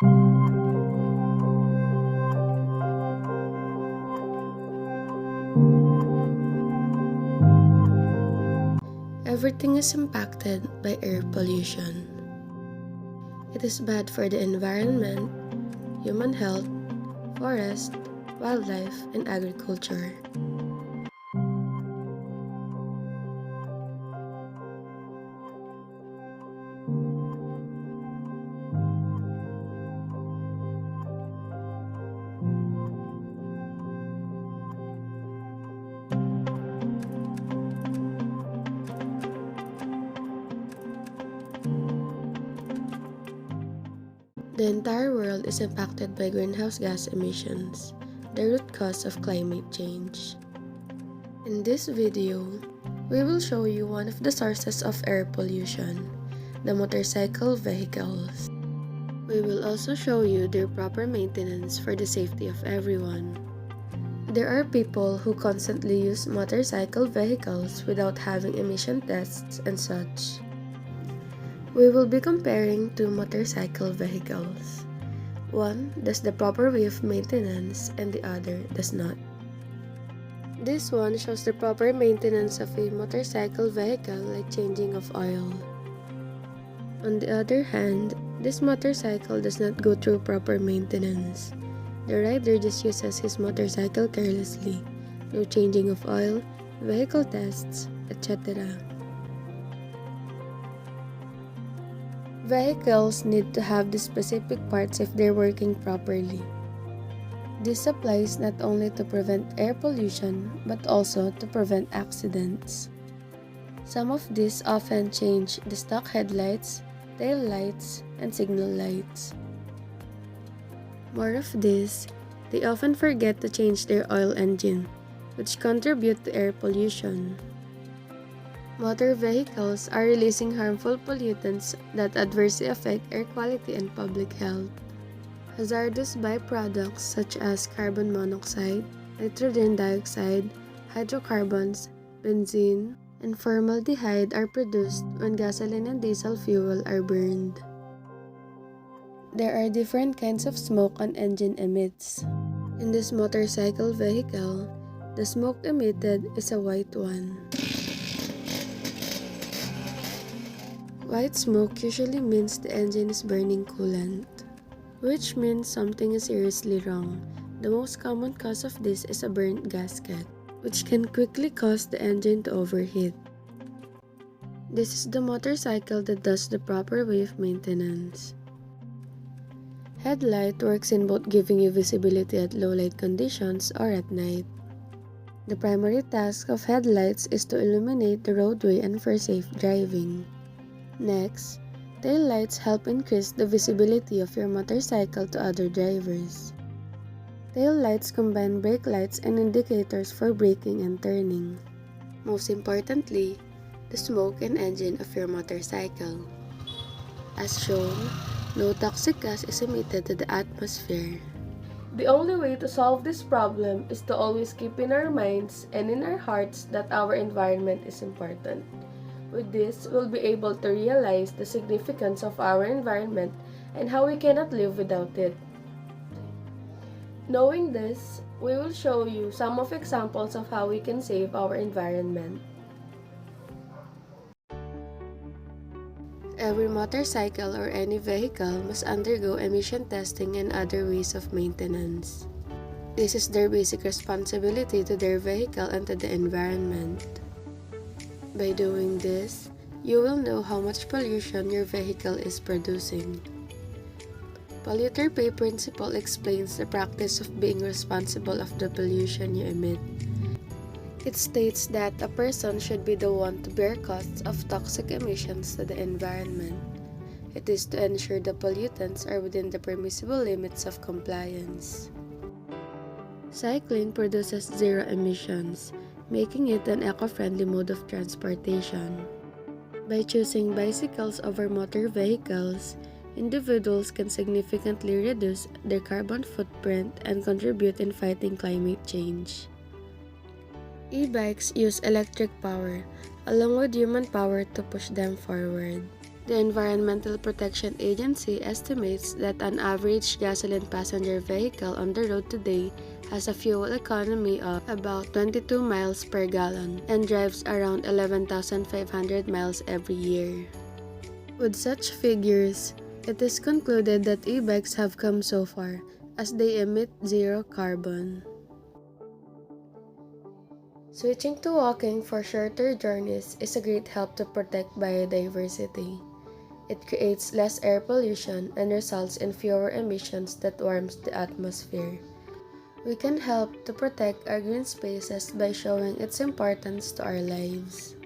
Everything is impacted by air pollution. It is bad for the environment, human health, forest, wildlife, and agriculture. The entire world is impacted by greenhouse gas emissions, the root cause of climate change. In this video, we will show you one of the sources of air pollution, the motorcycle vehicles. We will also show you their proper maintenance for the safety of everyone. There are people who constantly use motorcycle vehicles without having emission tests and such. We will be comparing two motorcycle vehicles. One does the proper way of maintenance and the other does not. This one shows the proper maintenance of a motorcycle vehicle like changing of oil. On the other hand, this motorcycle does not go through proper maintenance. The rider just uses his motorcycle carelessly, no changing of oil, vehicle tests, etc. Vehicles need to have the specific parts if they're working properly. This applies not only to prevent air pollution but also to prevent accidents. Some of these often change the stock headlights, tail lights, and signal lights. More of this, they often forget to change their oil engine, which contribute to air pollution. Motor vehicles are releasing harmful pollutants that adversely affect air quality and public health. Hazardous byproducts such as carbon monoxide, nitrogen dioxide, hydrocarbons, benzene, and formaldehyde are produced when gasoline and diesel fuel are burned. There are different kinds of smoke an engine emits. In this motorcycle vehicle, the smoke emitted is a white one. White smoke usually means the engine is burning coolant, which means something is seriously wrong. The most common cause of this is a burnt gasket, which can quickly cause the engine to overheat. This is the motorcycle that does the proper way of maintenance. Headlight works in both giving you visibility at low light conditions or at night. The primary task of headlights is to illuminate the roadway and for safe driving. Next, tail lights help increase the visibility of your motorcycle to other drivers. Tail lights combine brake lights and indicators for braking and turning. Most importantly, the smoke and engine of your motorcycle. As shown, no toxic gas is emitted to the atmosphere. The only way to solve this problem is to always keep in our minds and in our hearts that our environment is important. With this, we'll be able to realize the significance of our environment and how we cannot live without it. Knowing this, we will show you some of examples of how we can save our environment. Every motorcycle or any vehicle must undergo emission testing and other ways of maintenance. This is their basic responsibility to their vehicle and to the environment. By doing this, you will know how much pollution your vehicle is producing. Polluter Pay principle explains the practice of being responsible of the pollution you emit. It states that a person should be the one to bear costs of toxic emissions to the environment. It is to ensure the pollutants are within the permissible limits of compliance. Cycling produces zero emissions, making it an eco-friendly mode of transportation. By choosing bicycles over motor vehicles, individuals can significantly reduce their carbon footprint and contribute in fighting climate change. E-bikes use electric power, along with human power to push them forward. The Environmental Protection Agency estimates that an average gasoline passenger vehicle on the road today has a fuel economy of about 22 miles per gallon and drives around 11,500 miles every year. With such figures, it is concluded that e-bikes have come so far as they emit zero carbon. Switching to walking for shorter journeys is a great help to protect biodiversity. It creates less air pollution and results in fewer emissions that warms the atmosphere. We can help to protect our green spaces by showing its importance to our lives.